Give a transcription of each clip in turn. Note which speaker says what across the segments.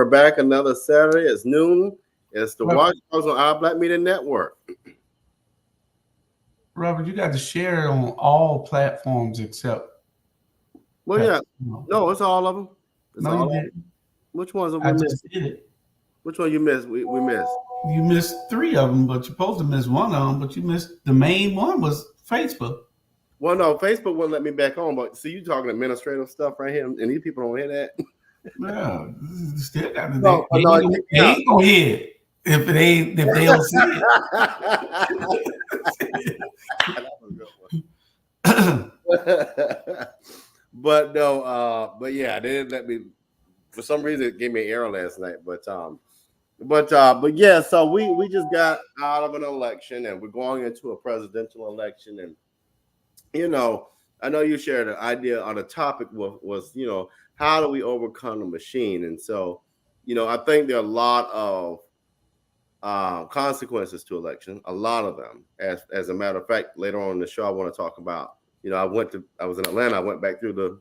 Speaker 1: we're back another Saturday. It's noon. It's the
Speaker 2: Robert,
Speaker 1: Watch Dawgz on our Black Media Network.
Speaker 2: Robert, you got to share it on all platforms except.
Speaker 1: Well, yeah. No, it's all of them. It's
Speaker 2: No,
Speaker 1: all
Speaker 2: you
Speaker 1: of them.
Speaker 2: didn't.
Speaker 1: Which ones have
Speaker 2: I
Speaker 1: we
Speaker 2: just
Speaker 1: missed?
Speaker 2: did it.
Speaker 1: Which one you missed? We missed.
Speaker 2: You missed 3 of them, but you're supposed to miss one of them. But you missed the main one was Facebook.
Speaker 1: Well, no, Facebook wouldn't let me back on. But see, you talking administrative stuff right here, and these people don't hear that.
Speaker 2: Yeah, still got to.
Speaker 1: No,
Speaker 2: They ain't gonna hear it if they don't see it.
Speaker 1: But no, but yeah, they didn't let me. For some reason, it gave me an error last night. But yeah. So we just got out of an election, and we're going into a presidential election, and I know you shared an idea on the topic was how do we overcome the machine, and so I think there are a lot of consequences to election, a lot of them. As a matter of fact, later on in the show, I want to talk about. I was in Atlanta. I went back through the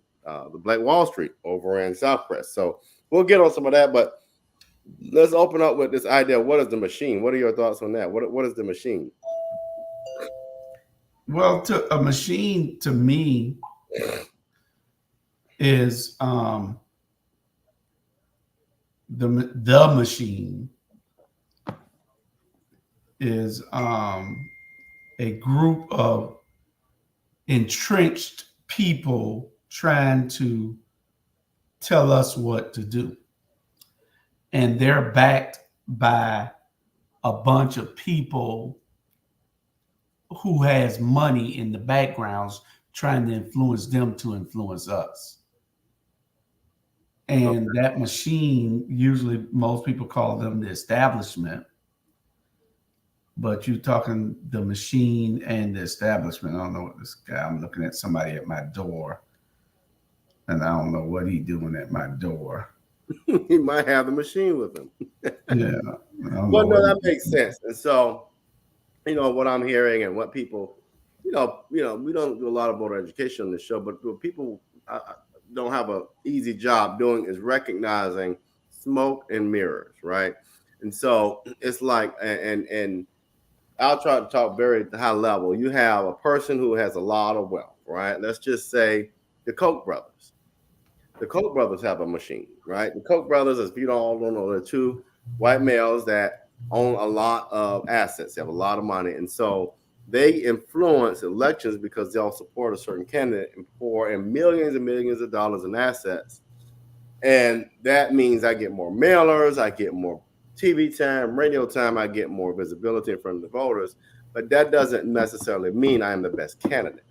Speaker 1: Black Wall Street over in Southcrest. So we'll get on some of that, but let's open up with this idea. What is the machine? What are your thoughts on that? What is the machine?
Speaker 2: Well, a machine to me is the machine is a group of entrenched people trying to tell us what to do. And they're backed by a bunch of people who has money in the backgrounds trying to influence them to influence us. And that machine, usually most people call them the establishment. But you're talking the machine and the establishment. I don't know what this guy, I'm looking at somebody at my door, and I don't know what he's doing at my door.
Speaker 1: He might have the machine with him.
Speaker 2: Yeah.
Speaker 1: Well, no, that makes sense. And so, what I'm hearing and what people, we don't do a lot of voter education on this show, but what people don't have an easy job doing is recognizing smoke and mirrors, right? And so it's like, and I'll try to talk very high level. You have a person who has a lot of wealth, right? Let's just say the Koch brothers. The Koch brothers have a machine, right? The Koch brothers, as you all don't know, they're 2 white males that own a lot of assets. They have a lot of money. And so they influence elections because they'll support a certain candidate and pour in millions and millions of dollars in assets. And that means I get more mailers, I get more TV time, radio time, I get more visibility in front of the voters, but that doesn't necessarily mean I am the best candidate.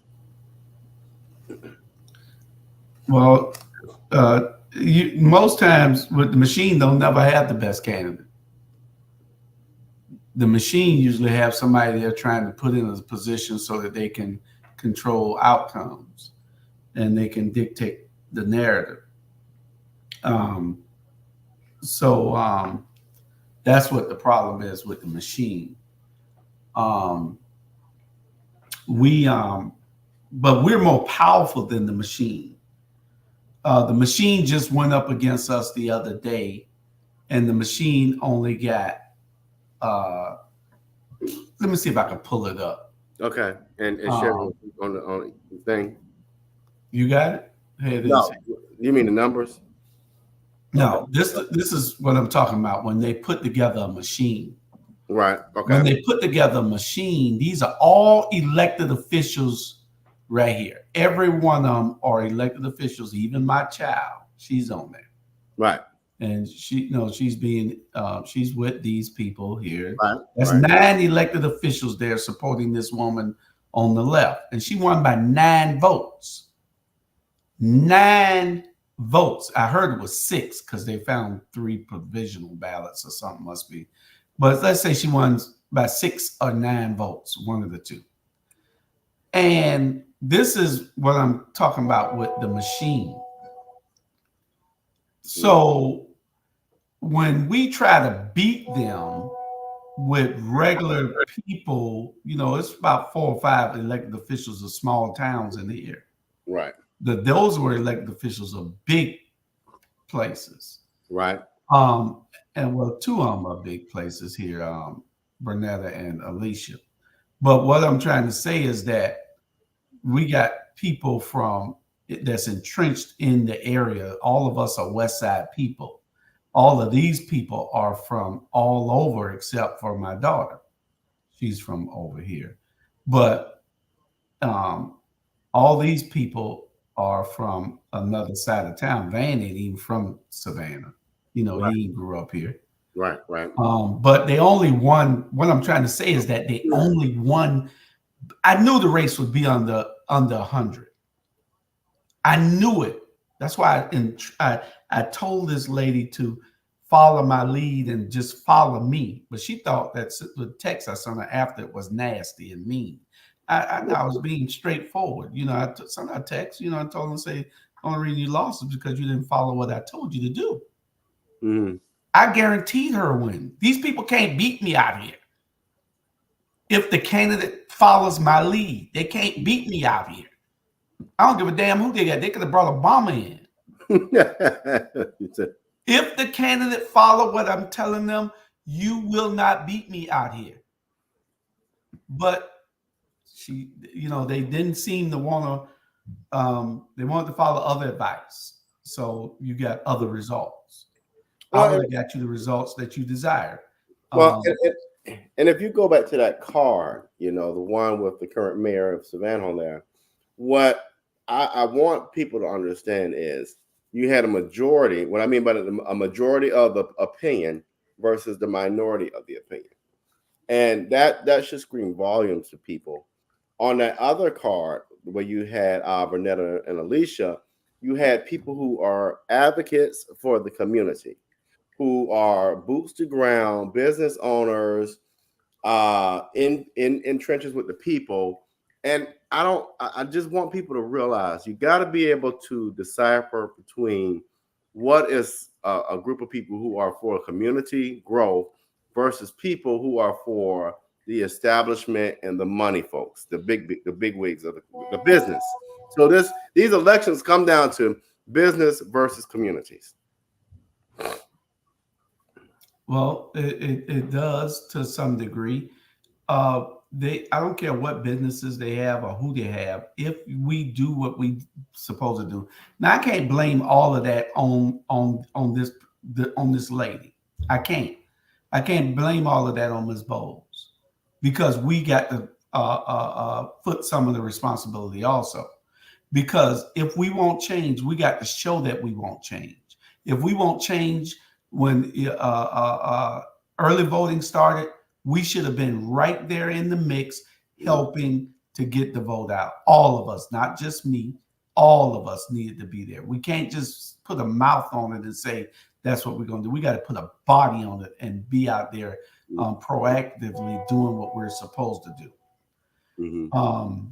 Speaker 2: Well, most times with the machine, they'll never have the best candidate. The machine usually have somebody they're trying to put in a position so that they can control outcomes and they can dictate the narrative. That's what the problem is with the machine. But we're more powerful than the machine. The machine just went up against us the other day, and the machine only got. Let me see if I can pull it up.
Speaker 1: Okay, and share on the thing.
Speaker 2: You got it? Hey,
Speaker 1: no, you mean the numbers?
Speaker 2: No, this is what I'm talking about. When they put together a machine,
Speaker 1: right? Okay.
Speaker 2: When they put together a machine, these are all elected officials right here. Every one of them are elected officials. Even my child, she's on there,
Speaker 1: right?
Speaker 2: And she's with these people here.
Speaker 1: Right.
Speaker 2: There's 9 elected officials there supporting this woman on the left, and she won by 9 votes. 9 votes. I heard it was 6 because they found 3 provisional ballots or something must be. But let's say she won by 6 or 9 votes, one of the 2. And this is what I'm talking about with the machine. So when we try to beat them with regular people, it's about 4 or 5 elected officials of small towns in the area.
Speaker 1: Right.
Speaker 2: Those were elected officials of big places.
Speaker 1: Right.
Speaker 2: Um, and well, two of them are big places here, Bernetta and Alicia. But what I'm trying to say is that we got people from that's entrenched in the area. All of us are West Side people. All of these people are from all over except for my daughter. She's from over here. But um, all these people are from another side of town. Van ain't even from Savannah. You know,
Speaker 1: Right,
Speaker 2: he grew up here.
Speaker 1: right, right.
Speaker 2: But they only won. What I'm trying to say is that they
Speaker 1: Yeah.
Speaker 2: only won. I knew the race would be under 100. I knew it. That's why I told this lady to follow my lead and just follow me. But she thought that the text I sent her after it was nasty and mean. I was being straightforward. You know, I sent her a text. You know, I told her, say, the only reason you lost is because you didn't follow what I told you to do.
Speaker 1: Mm-hmm.
Speaker 2: I guaranteed her a win. These people can't beat me out here. If the candidate follows my lead, they can't beat me out here. I don't give a damn who they got. They could have brought Obama in. If the candidate follow what I'm telling them, you will not beat me out here. But they didn't seem to want to. They wanted to follow other advice, so you got other results. I would have got you the results that you desired.
Speaker 1: Well, and if you go back to that card, the one with the current mayor of Savannah on there, what I want people to understand is you had a majority. What I mean by a majority of the opinion versus the minority of the opinion, and that should scream volumes to people. On that other card, where you had Bernetta and Alicia, you had people who are advocates for the community, who are boots to ground business owners, in trenches with the people. And I just want people to realize you got to be able to decipher between what is a group of people who are for community growth versus people who are for the establishment and the money folks, the big wigs of the business. So these elections come down to business versus communities.
Speaker 2: Well, it does to some degree. I don't care what businesses they have or who they have. If we do what we supposed to do, now I can't blame all of that on this lady. I can't blame all of that on Ms. Bowles, because we got to put some of the responsibility also. Because if we won't change, we got to show that we won't change. If we won't change when early voting started, we should have been right there in the mix, helping to get the vote out. All of us, not just me, all of us needed to be there. We can't just put a mouth on it and say that's what we're going to do. We got to put a body on it and be out there proactively doing what we're supposed to do.
Speaker 1: Mm-hmm.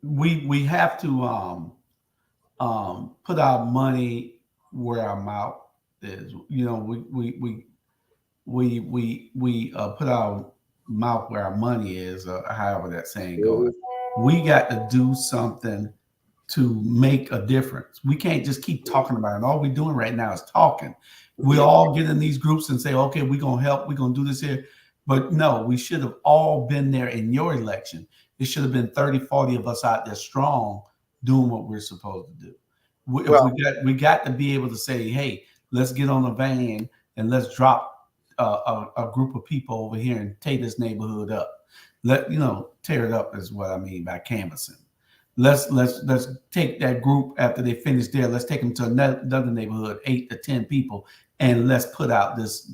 Speaker 2: We have to put our money where our mouth is. We put our mouth where our money is, however that saying goes. We got to do something to make a difference. We can't just keep talking about it. All we're doing right now is talking. We all get in these groups and say, okay, we're going to help. We're going to do this here. But no, we should have all been there in your election. It should have been 30, 40 of us out there strong doing what we're supposed to do. We got to be able to say, hey, let's get on a van and let's drop a group of people over here and tear this neighborhood up. Tear it up is what I mean by canvassing. Let's take that group after they finish there. Let's take them to another neighborhood, 8 to 10 people, and let's put out this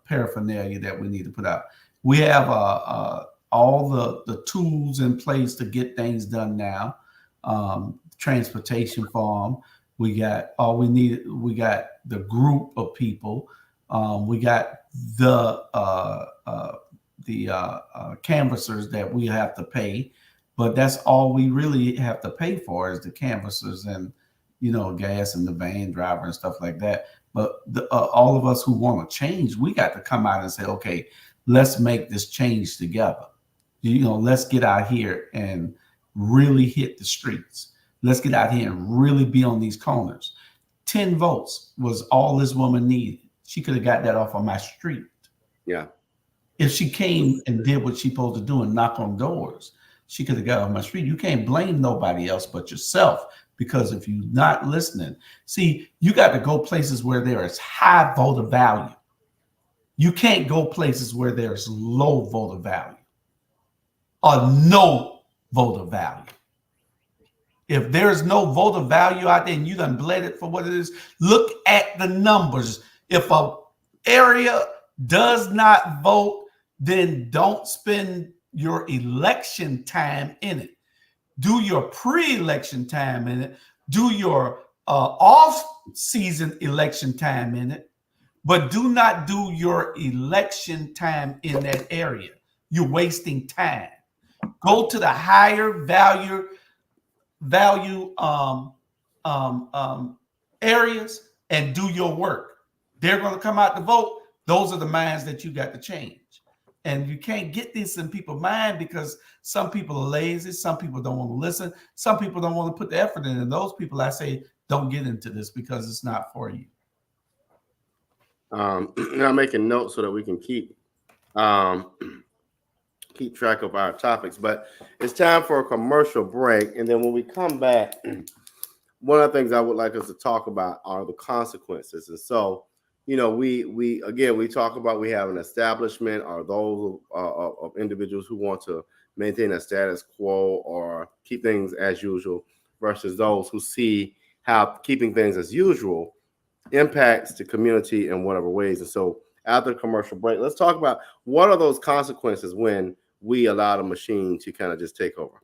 Speaker 2: paraphernalia that we need to put out. We have all the tools in place to get things done now. Transportation farm. We got all we need. We got the group of people. We got the canvassers that we have to pay, but that's all we really have to pay for is the canvassers and gas and the van driver and stuff like that. But all of us who want to change, we got to come out and say, okay, let's make this change together. let's get out here and really hit the streets. Let's get out here and really be on these corners. 10 votes was all this woman needed. She could have got that off on my street.
Speaker 1: Yeah.
Speaker 2: If she came and did what she's supposed to do and knock on doors, she could have got off my street. You can't blame nobody else but yourself, because if you're not listening, see, you got to go places where there is high voter value. You can't go places where there's low voter value or no voter value. If there's no voter value out there and you done bled it for what it is, look at the numbers. If a area does not vote, then don't spend your election time in it. Do your pre-election time in it. Do your off-season election time in it. But do not do your election time in that area. You're wasting time. Go to the higher value areas and do your work. They're going to come out to vote. Those are the minds that you got to change. And you can't get this in people's mind because some people are lazy. Some people don't want to listen. Some people don't want to put the effort in. And those people, I say, don't get into this because it's not for you.
Speaker 1: I'm making notes so that we can keep track of our topics. But it's time for a commercial break. And then when we come back, one of the things I would like us to talk about are the consequences. And so, we talk about we have an establishment or those of individuals who want to maintain a status quo or keep things as usual versus those who see how keeping things as usual impacts the community in whatever ways. And so after the commercial break, let's talk about what are those consequences when we allow the machine to kind of just take over.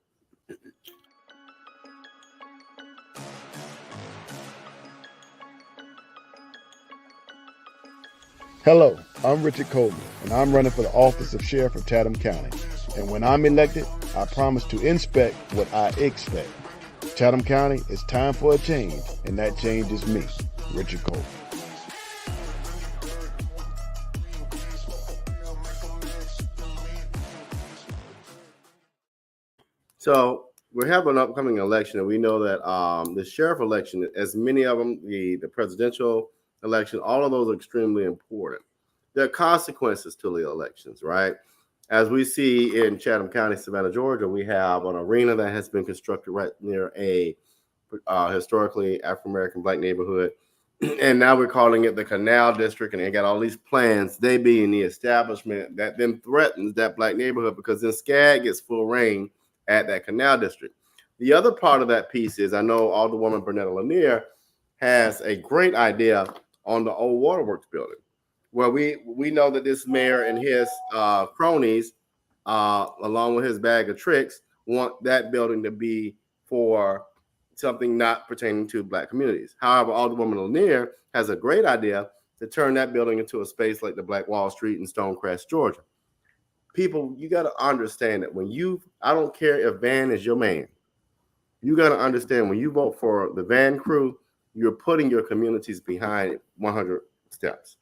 Speaker 3: Hello, I'm Richard Coleman, and I'm running for the office of Sheriff of Chatham County. And when I'm elected, I promise to inspect what I expect. Chatham County, it's time for a change, and that change is me, Richard Coleman.
Speaker 1: So we have an upcoming election, and we know that the sheriff election, as many of them, the presidential election, all of those are extremely important. There are consequences to the elections, right? As we see in Chatham County, Savannah, Georgia, we have an arena that has been constructed right near a historically African-American Black neighborhood. And now we're calling it the Canal District, and they got all these plans, they being the establishment that then threatens that Black neighborhood because then SCAD gets full reign at that Canal District. The other part of that piece is I know Alderwoman Bernetta Lanier has a great idea on the old waterworks building, where we know that this mayor and his cronies, along with his bag of tricks, want that building to be for something not pertaining to Black communities. However, Alderwoman Lanier has a great idea to turn that building into a space like the Black Wall Street in Stonecrest, Georgia. People, you got to understand that I don't care if Van is your man, you got to understand when you vote for the Van crew, you're putting your communities behind 100 steps.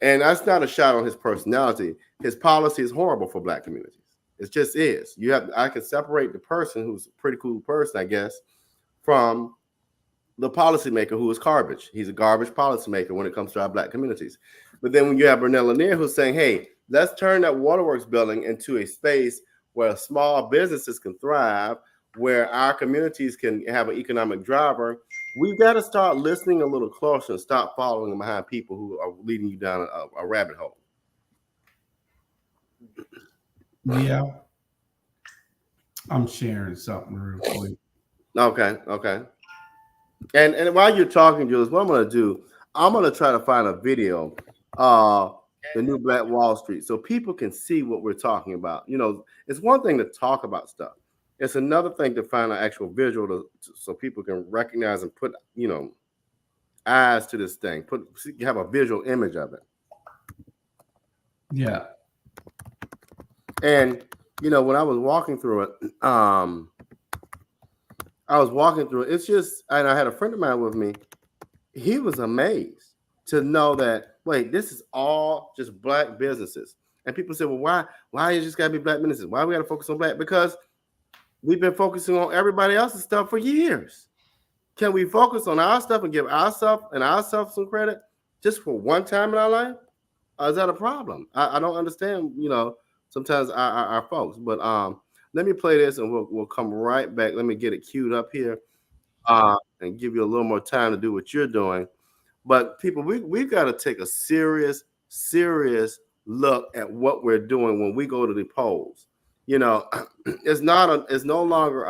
Speaker 1: And that's not a shot on his personality. His policy is horrible for Black communities. It just is. I can separate the person who's a pretty cool person, I guess, from the policymaker who is garbage. He's a garbage policymaker when it comes to our Black communities. But then when you have Bernetta Lanier who's saying, hey, let's turn that waterworks building into a space where small businesses can thrive, where our communities can have an economic driver, we've got to start listening a little closer and stop following behind people who are leading you down a rabbit hole.
Speaker 2: Yeah. I'm sharing something real quick.
Speaker 1: Okay. And while you're talking, Julius, what I'm going to do, I'm going to try to find a video of the new Black Wall Street so people can see what we're talking about. It's one thing to talk about stuff. It's another thing to find an actual visual so people can recognize and put, eyes to this thing. Have a visual image of it.
Speaker 2: Yeah.
Speaker 1: And, when I was walking through it, it's just, and I had a friend of mine with me. He was amazed to know that, wait, this is all just Black businesses. And people say, well, why you just gotta be black businesses? Why we gotta focus on black? Because we've been focusing on everybody else's stuff for years. Can we focus on our stuff and give ourselves some credit just for one time in our life? Or is that a problem? I don't understand, sometimes our folks. But let me play this and we'll come right back. Let me get it queued up here and give you a little more time to do what you're doing. But people, we've got to take a serious look at what we're doing when we go to the polls. It's no longer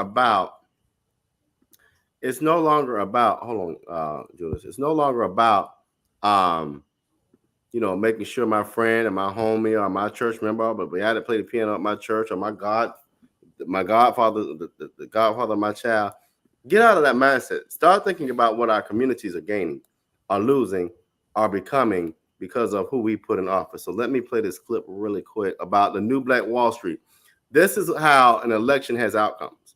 Speaker 1: about hold on, Julius. It's no longer about making sure my friend and my homie or my church member, but we had to play the piano at my church, or my godfather, the godfather of my child. Get out of that mindset. Start thinking about what our communities are gaining, are losing, are becoming because of who we put in office. So let me play this clip really quick about the new Black Wall Street. This is how an election has outcomes.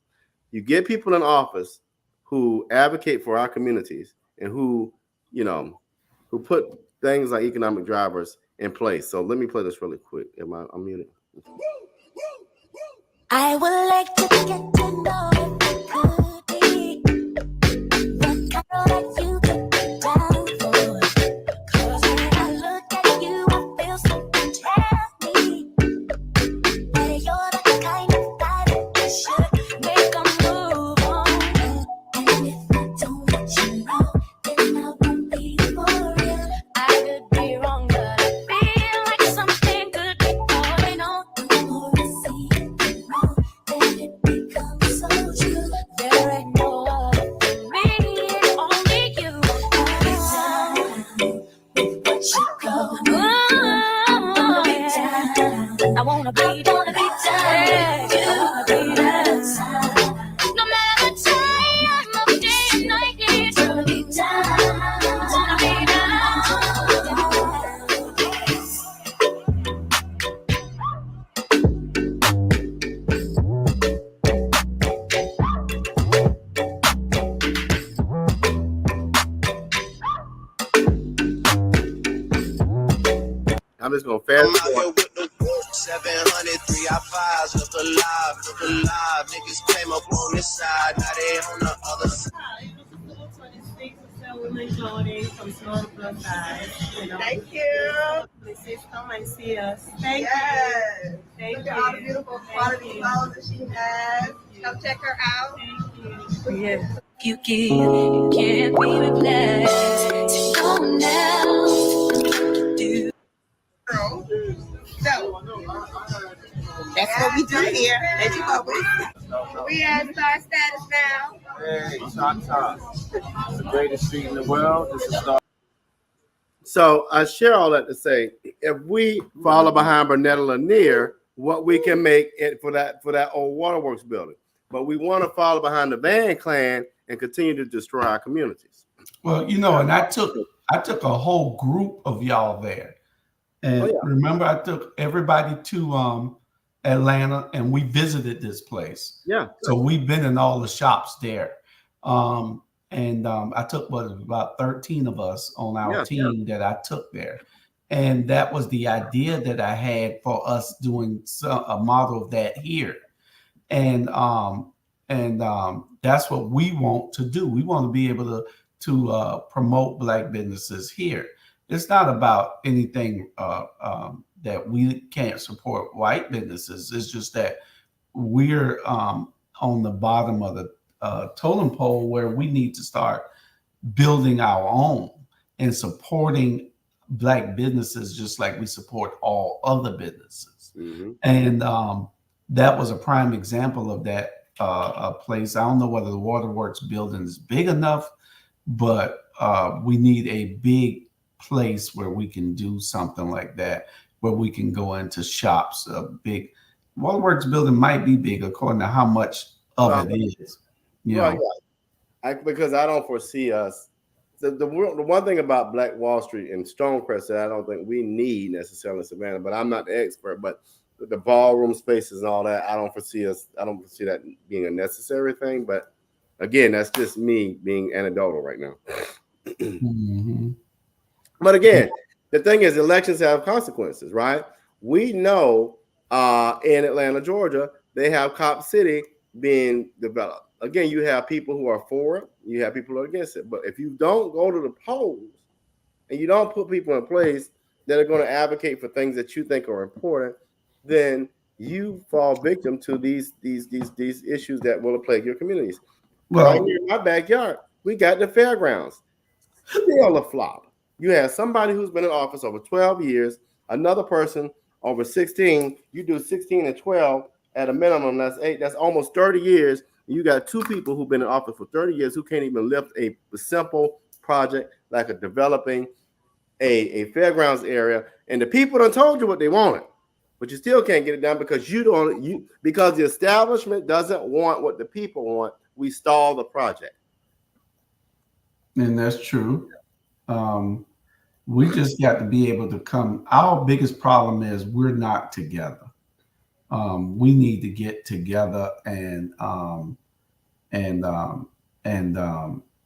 Speaker 1: You get people in office who advocate for our communities and who put things like economic drivers in place. So let me play this really quick. I'm muted.
Speaker 4: I would like to get to know if it could be the girl that you took me down for. 'Cause when I look at you, I feel something tell me that you're the kind of guy that should make a move on. And if I don't let you know, then I won't be for real. I could be wrong, but I feel like something could be going on. The more I see it wrong, then it becomes so true. There ain't no other for me, it's only you. I'll be down with what you go. Wanna be down. I wanna be down. Yeah, I wanna be down. No matter the time of day and night, it's gonna be down. Wanna be down.
Speaker 1: I'm just gonna fast
Speaker 5: I'm out here
Speaker 1: forward.
Speaker 5: with the 703 I5s, look alive. Niggas came up on this side, now they on the other side.
Speaker 6: Hi, this is Little 26, so women clothing from small to plus size.
Speaker 7: Thank you.
Speaker 6: Please come and see us. Thank
Speaker 7: Yes.
Speaker 6: you. Thank
Speaker 7: Look
Speaker 6: you.
Speaker 7: at all the beautiful quality clothes that she has. Come check her out.
Speaker 6: Thank you. Yes.
Speaker 4: You give, you can't be replaced. So go now. Do.
Speaker 7: So, that's what we do here. As you go with. We at Star Status now.
Speaker 8: Hey, Top. It's the greatest street in the world. This is Star.
Speaker 1: So I share all that to say, if we follow behind Bernetta Lanier, what we can make it for that old waterworks building, but we want to follow behind the Van Clan and continue to destroy our communities.
Speaker 2: Well, and I took a whole group of y'all there. And remember, I took everybody to Atlanta, and we visited this place.
Speaker 1: Yeah.
Speaker 2: So we've been in all the shops there. I took about 13 of us on our team that I took there. And that was the idea that I had for us doing a model of that here. And that's what we want to do. We want to be able to promote Black businesses here. It's not about anything that we can't support white businesses. It's just that we're on the bottom of the totem pole where we need to start building our own and supporting Black businesses just like we support all other businesses.
Speaker 1: Mm-hmm.
Speaker 2: And that was a prime example of that place. I don't know whether the Waterworks building is big enough, but we need a big place where we can do something like that, where we can go into shops. A big Waterworks building might be big according to how much of it is.
Speaker 1: Because I don't foresee us. The one thing about Black Wall Street and Stonecrest that I don't think we need necessarily in Savannah, but I'm not the expert, but the ballroom spaces and all that, I don't foresee that being a necessary thing. But again, that's just me being anecdotal right now.
Speaker 2: Mm-hmm.
Speaker 1: But again, the thing is, elections have consequences, right? We know in Atlanta, Georgia, they have Cop City being developed. Again, you have people who are for it, you have people who are against it. But if you don't go to the polls and you don't put people in place that are going to advocate for things that you think are important, then you fall victim to these issues that will plague your communities. Right
Speaker 2: Well,
Speaker 1: here in my backyard, we got the fairgrounds. Still a flop. You have somebody who's been in office over 12 years, another person over 16. You do 16 and 12 at a minimum. That's 8. That's almost 30 years. You got two people who've been in office for 30 years who can't even lift a simple project like a developing a fairgrounds area. And the people done told you what they wanted, but you still can't get it done because because the establishment doesn't want what the people want. We stall the project.
Speaker 2: and that's true. We just got to be able to come. Our biggest problem is we're not together. We need to get together and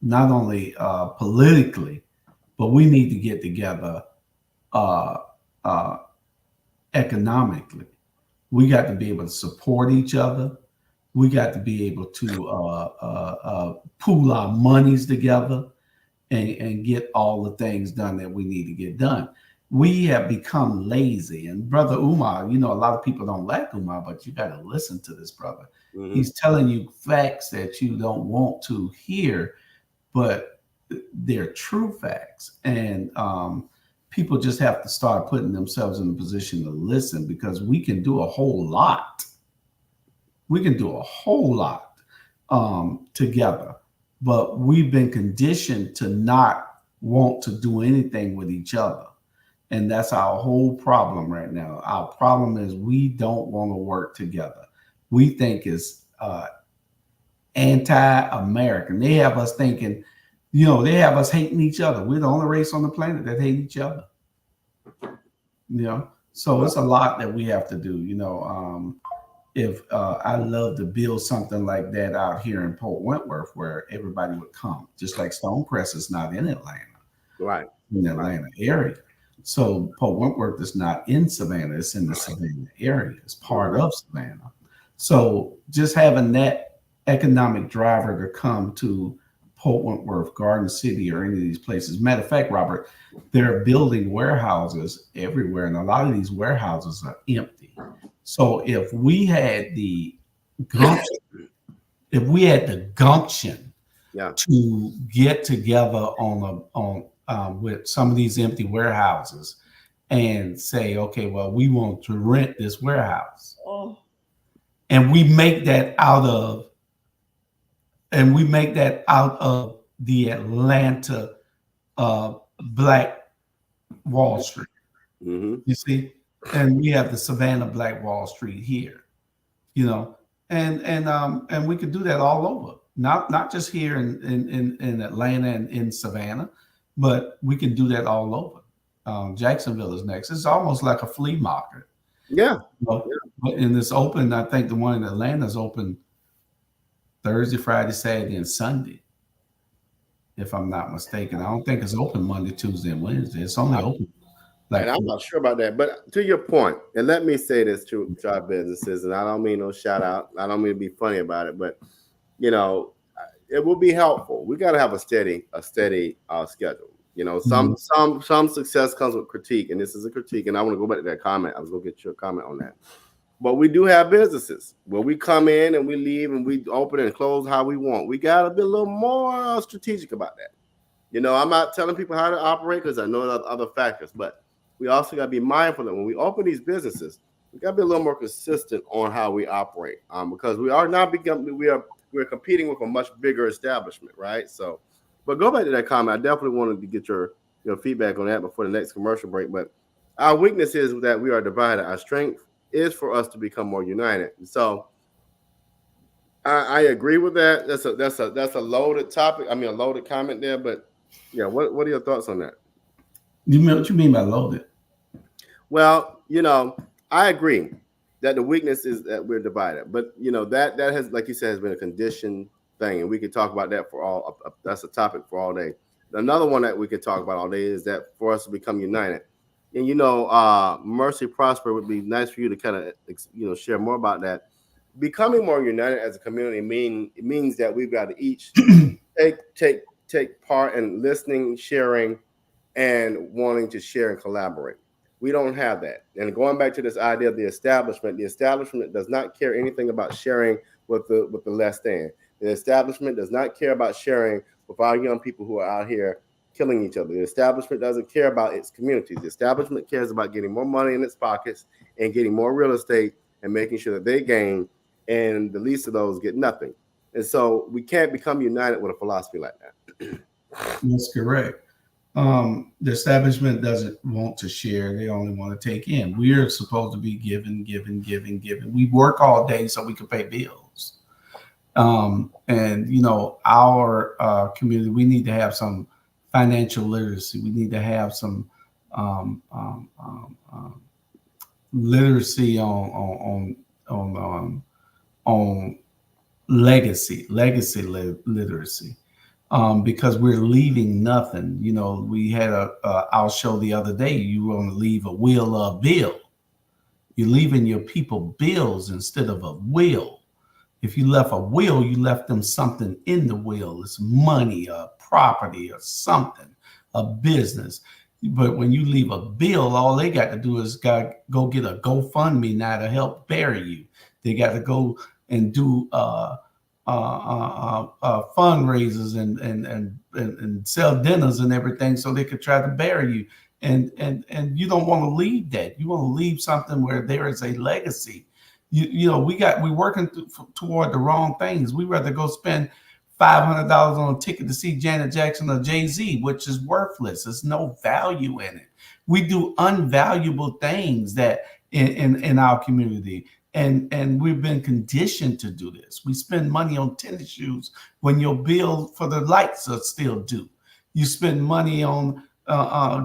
Speaker 2: not only politically, but we need to get together uh, uh, economically. We got to be able to support each other. We got to be able to pool our monies together and get all the things done that we need to get done. We have become lazy. And Brother Umar, you know, a lot of people don't like Umar, but you got to listen to this brother.
Speaker 1: Mhm.
Speaker 2: He's telling you facts that you don't want to hear, but they're true facts. And people just have to start putting themselves in a position to listen because we can do a whole lot. We can do a whole lot together, but we've been conditioned to not want to do anything with each other. And that's our whole problem right now. Our problem is we don't want to work together. We think it's anti-American. They have us thinking, you know, they have us hating each other. We're the only race on the planet that hate each other. You know, so it's a lot that we have to do. You know, if I love to build something like that out here in Port Wentworth, where everybody would come, just like Stonecrest is not in Atlanta,
Speaker 1: Right.
Speaker 2: in the Atlanta area. So Port Wentworth is not in Savannah; it's in the Savannah area. It's part of Savannah. So just having that economic driver to come to Port Wentworth, Garden City, or any of these places. Matter of fact, Robert, they're building warehouses everywhere, and a lot of these warehouses are empty. So if we had the gumption,
Speaker 1: Yeah.
Speaker 2: to get together with some of these empty warehouses and say, okay, well, we want to rent this warehouse, and we make that out of the Atlanta Black Wall Street.
Speaker 1: Mm-hmm.
Speaker 2: You see, and we have the Savannah Black Wall Street here. You know, and we could do that all over, not just here in Atlanta and in Savannah, but we can do that all over. Jacksonville is next. It's almost like a flea market.
Speaker 1: Yeah.
Speaker 2: You know? And it's open. I think the one in Atlanta is open Thursday, Friday, Saturday, and Sunday, if I'm not mistaken. I don't think it's open Monday, Tuesday, and Wednesday. It's only open.
Speaker 1: And I'm not sure about that, but to your point, and let me say this to our businesses, and I don't mean no shout out. I don't mean to be funny about it, but you know, it will be helpful. We got to have a steady schedule. You know, some success comes with critique, and this is a critique. And I want to go back to that comment. I was going to get your comment on that. But we do have businesses where we come in and we leave and we open and close how we want. We got to be a little more strategic about that. You know, I'm not telling people how to operate because I know other factors, but we also got to be mindful that when we open these businesses, we got to be a little more consistent on how we operate, because we are not we're competing with a much bigger establishment, right? So, but go back to that comment. I definitely wanted to get your feedback on that before the next commercial break. But our weakness is that we are divided. Our strength is for us to become more united. So I agree with that. That's a loaded topic. I mean, a loaded comment there. But yeah, what are your thoughts on that?
Speaker 2: What you mean by loaded?
Speaker 1: Well, you know, I agree that the weakness is that we're divided. But you know, that has, like you said, has been a conditioned thing, and we could talk about that for all. That's a topic for all day. Another one that we could talk about all day is that for us to become united, And Mercy Prosper, would be nice for you to kind of share more about that. Becoming more united as a community means that we've got to each take part in listening, sharing, and wanting to share and collaborate. We don't have that. And going back to this idea of the establishment does not care anything about sharing with the less than. The establishment does not care about sharing with our young people who are out here killing each other. The establishment doesn't care about its communities. The establishment cares about getting more money in its pockets and getting more real estate and making sure that they gain, and the least of those get nothing. And so we can't become united with a philosophy like that.
Speaker 2: That's correct. The establishment doesn't want to share. They only want to take in. We're supposed to be giving. We work all day so we can pay bills. And our community, we need to have some financial literacy. We need to have some literacy on legacy literacy. Because we're leaving nothing. We had our show the other day. You want to leave a will or a bill. You're leaving your people bills instead of a will. If you left a will, you left them something in the will. It's money, or property, or something, a business. But when you leave a bill, all they got to do is go get a GoFundMe now to help bury you. They got to go and do fundraisers and sell dinners and everything so they could try to bury you. And you don't want to leave that. You want to leave something where there is a legacy. We're working toward the wrong things. We rather go spend $500 on a ticket to see Janet Jackson or Jay-Z, which is worthless. There's no value in it. We do unvaluable things that in our community. And we've been conditioned to do this. We spend money on tennis shoes when your bill for the lights are still due. You spend money on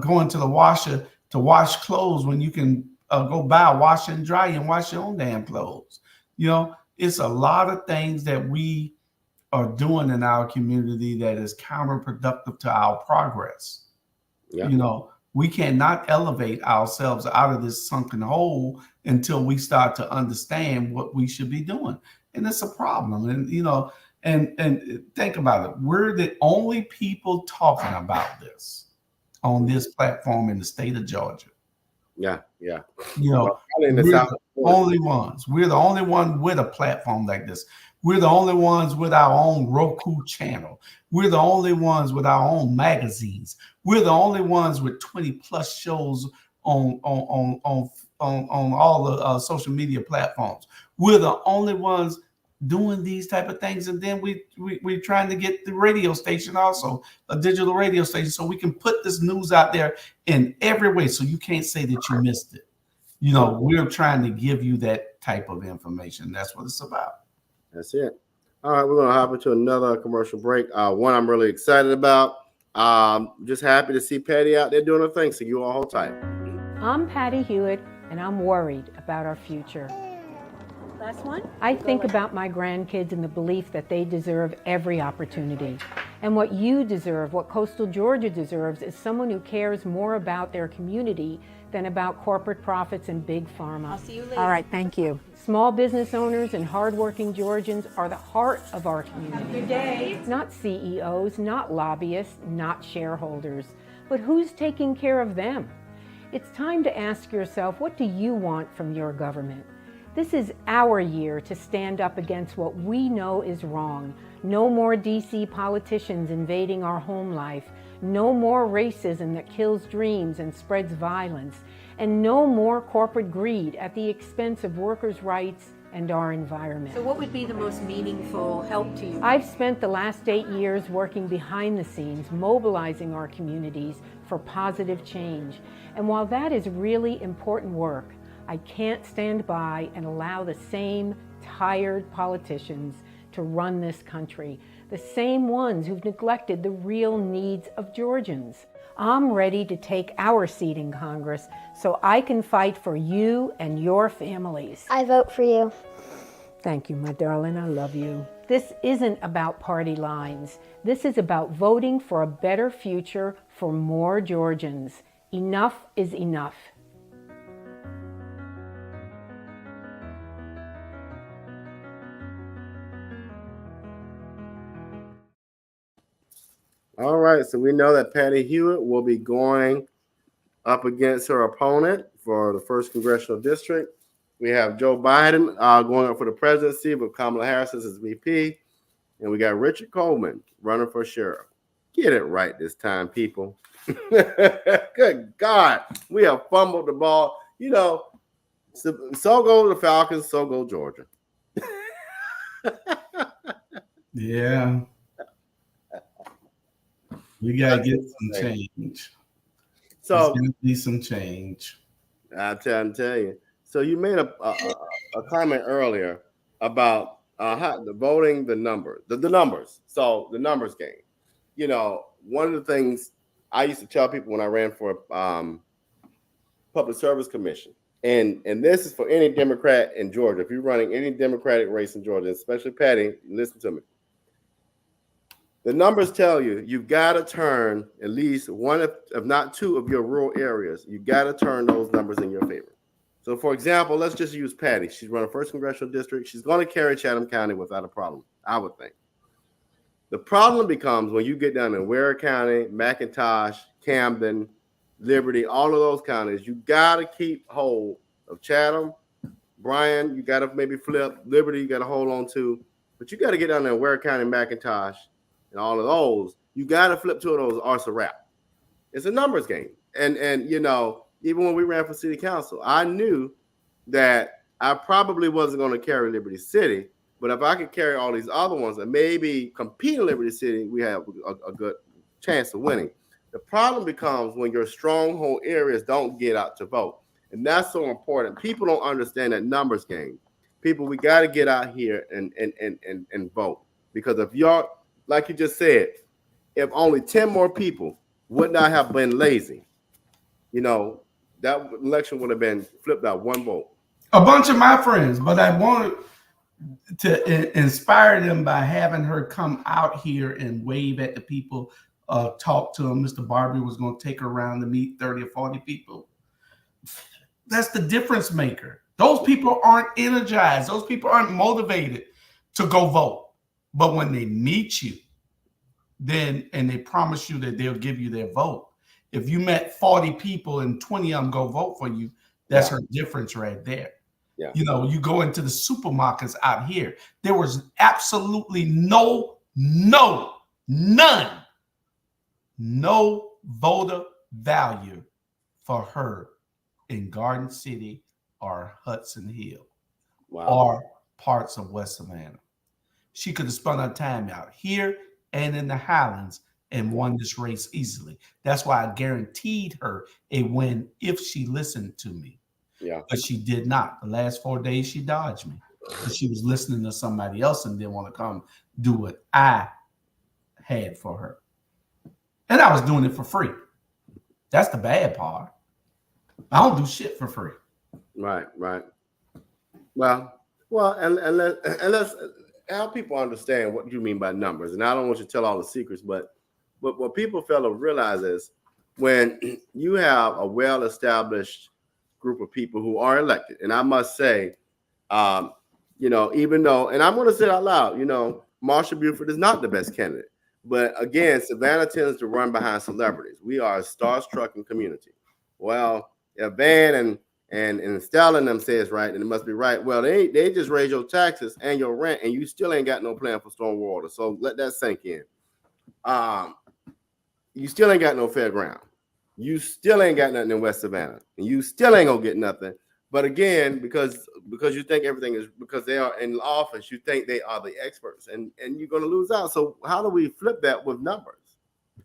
Speaker 2: going to the washer to wash clothes when you can go buy a washer and dryer and wash your own damn clothes. It's a lot of things that we are doing in our community that is counterproductive to our progress. Yeah. We cannot elevate ourselves out of this sunken hole until we start to understand what we should be doing. And it's a problem. And think about it. We're the only people talking about this on this platform in the state of Georgia.
Speaker 1: Yeah.
Speaker 2: We're the only ones. We're the only one with a platform like this. We're the only ones with our own Roku channel. We're the only ones with our own magazines. We're the only ones with 20 plus shows on all the social media platforms. We're the only ones doing these type of things. And then we're trying to get the radio station also, a digital radio station, so we can put this news out there in every way. So you can't say that you missed it. We're trying to give you that type of information. That's what it's about.
Speaker 1: That's it. All right, we're going to hop into another commercial break. One I'm really excited about. Just happy to see Patty out there doing her thing. So you all hold tight.
Speaker 9: I'm Patty Hewitt, and I'm worried about our future.
Speaker 6: Last one?
Speaker 9: I think about my grandkids and the belief that they deserve every opportunity. And what you deserve, what coastal Georgia deserves, is someone who cares more about their community than about corporate profits and big pharma.
Speaker 6: I'll see you later.
Speaker 9: All right, thank you. Small business owners and hardworking Georgians are the heart of our community.
Speaker 6: Good day.
Speaker 9: Not CEOs, not lobbyists, not shareholders, but who's taking care of them? It's time to ask yourself, what do you want from your government? This is our year to stand up against what we know is wrong. No more DC politicians invading our home life. No more racism that kills dreams and spreads violence. And no more corporate greed at the expense of workers' rights and our environment.
Speaker 6: So what would be the most meaningful help to you?
Speaker 9: I've spent the last 8 years working behind the scenes, mobilizing our communities for positive change. And while that is really important work, I can't stand by and allow the same tired politicians to run this country, the same ones who've neglected the real needs of Georgians. I'm ready to take our seat in Congress so I can fight for you and your families.
Speaker 10: I vote for you.
Speaker 9: Thank you, my darling. I love you. This isn't about party lines. This is about voting for a better future for more Georgians. Enough is enough.
Speaker 1: All right, so we know that Patty Hewitt will be going up against her opponent for the 1st Congressional District. We have Joe Biden going up for the presidency with Kamala Harris as his VP. And we got Richard Coleman running for sheriff. Get it right this time, people. Good God. We have fumbled the ball. You know, so go the Falcons, so go Georgia.
Speaker 2: Yeah. We got to get some change.
Speaker 1: So
Speaker 2: there's going to be some change.
Speaker 1: I'll tell you. So you made a comment earlier about how the voting, the numbers. So the numbers game. You know, one of the things I used to tell people when I ran for Public Service Commission, and this is for any Democrat in Georgia. If you're running any Democratic race in Georgia, especially Patty, listen to me. The numbers tell you you've got to turn at least one, if not two, of your rural areas. You got to turn those numbers in your favor. So, for example, let's just use Patty. She's running 1st Congressional District. She's going to carry Chatham County without a problem, I would think. The problem becomes when you get down in Ware County, McIntosh, Camden, Liberty, all of those counties. You got to keep hold of Chatham. Bryan, you got to maybe flip. Liberty, you got to hold on to. But you got to get down there in Ware County, McIntosh, and all of those. You got to flip 2 of those, or it's a wrap. It's a numbers game. And you know, even when we ran for city council, I knew that I probably wasn't going to carry Liberty City, but if I could carry all these other ones and maybe compete in Liberty City, we have a good chance of winning. The problem becomes when your stronghold areas don't get out to vote. And that's so important. People don't understand that numbers game. People, we got to get out here and vote. Because if you're, like you just said, if only 10 more people would not have been lazy, you know, that election would have been flipped out 1 vote.
Speaker 2: A bunch of my friends, but I wanted to inspire them by having her come out here and wave at the people, talk to them. Mr. Barbie was going to take her around to meet 30 or 40 people. That's the difference maker. Those people aren't energized. Those people aren't motivated to go vote. But when they meet you, then and they promise you that they'll give you their vote. If you met 40 people and 20 of them go vote for you, that's her difference right there.
Speaker 1: Yeah.
Speaker 2: You know, you go into the supermarkets out here, there was absolutely none voter value for her in Garden City or Hudson Hill or parts of West Savannah. She could have spent her time out here and in the Highlands and won this race easily. That's why I guaranteed her a win if she listened to me.
Speaker 1: Yeah.
Speaker 2: But she did not. The last 4 days, she dodged me because she was listening to somebody else and didn't want to come do what I had for her. And I was doing it for free. That's the bad part. I don't do shit for free.
Speaker 1: Right. Well, and let's help people understand what you mean by numbers. And I don't want you to tell all the secrets, but what people fail to realize is when you have a well-established group of people who are elected, and I must say, you know, even though, and I'm going to say it out loud, you know, Marsha Buford is not the best candidate. But again, Savannah tends to run behind celebrities. We are a star-struck community. Well, if Van and Stella and them say it's right, then it must be right. Well, they just raise your taxes and your rent, and you still ain't got no plan for stormwater. So let that sink in. You still ain't got no fairground. You still ain't got nothing in West Savannah, and you still ain't gonna get nothing. But again, because you think everything is because they are in office, you think they are the experts, and you're gonna lose out. So how do we flip that with numbers?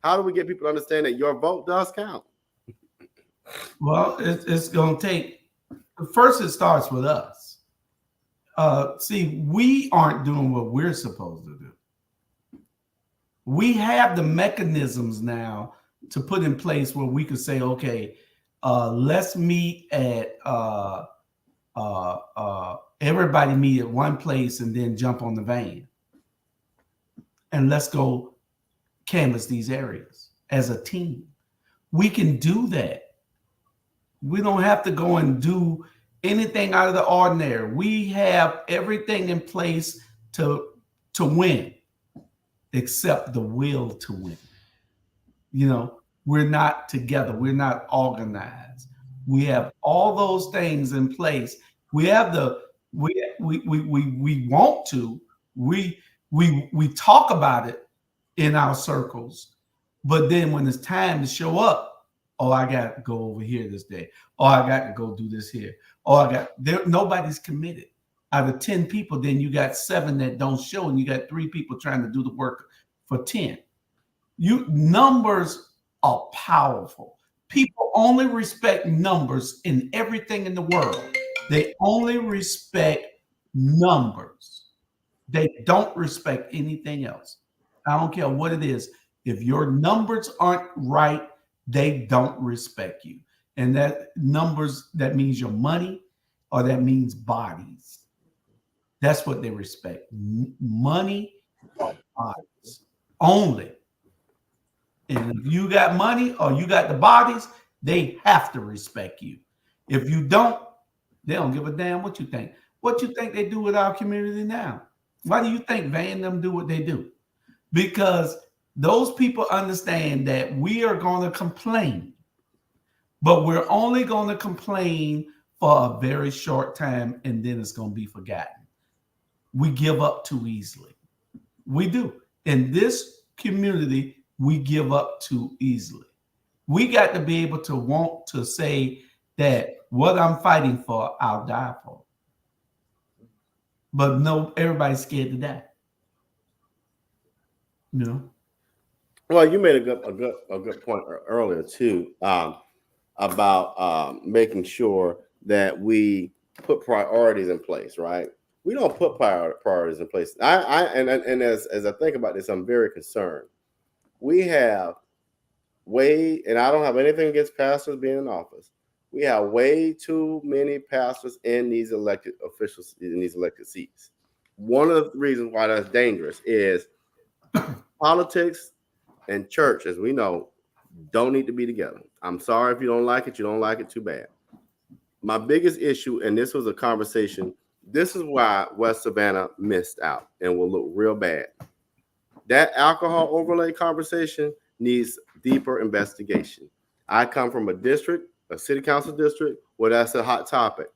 Speaker 1: How do we get people to understand that your vote does count?
Speaker 2: Well, it's going to take, first it starts with us. See, we aren't doing what we're supposed to do. We have the mechanisms now to put in place where we could say, okay, let's meet at, everybody meet at one place and then jump on the van. And let's go canvass these areas as a team. We can do that. We don't have to go and do anything out of the ordinary. We have everything in place to win, except the will to win. You know, we're not together. We're not organized. We have all those things in place. We have we want to. We talk about it in our circles, but then when it's time to show up, oh, I got to go over here this day. Oh, I got to go do this here. Oh, nobody's committed. Out of 10 people, then you got 7 that don't show, and you got 3 people trying to do the work for 10. Numbers are powerful. People only respect numbers in everything in the world. They only respect numbers. They don't respect anything else. I don't care what it is. If your numbers aren't right, they don't respect you. And that numbers, that means your money, or that means bodies. That's what they respect. Money or bodies only. And if you got money or you got the bodies, they have to respect you. If you don't, they don't give a damn what you think. What you think they do with our community now? Why do you think Van and them do what they do? Because those people understand that we are going to complain, but we're only going to complain for a very short time, and then it's going to be forgotten. We give up too easily. We do. In this community, we give up too easily. We got to be able to want to say that what I'm fighting for, I'll die for. But no, everybody's scared to die. You know?
Speaker 1: Well, you made a good point earlier too, about making sure that we put priorities in place, right? We don't put priorities in place. And as I think about this, I'm very concerned. We have and I don't have anything against pastors being in office. We have way too many pastors in these elected officials, in these elected seats. One of the reasons why that's dangerous is politics and church, as we know, don't need to be together. I'm sorry if you don't like it. You don't like it, too bad. My biggest issue, and this was a conversation, this is why West Savannah missed out and will look real bad. That alcohol overlay conversation needs deeper investigation. I come from a city council district, where that's a hot topic.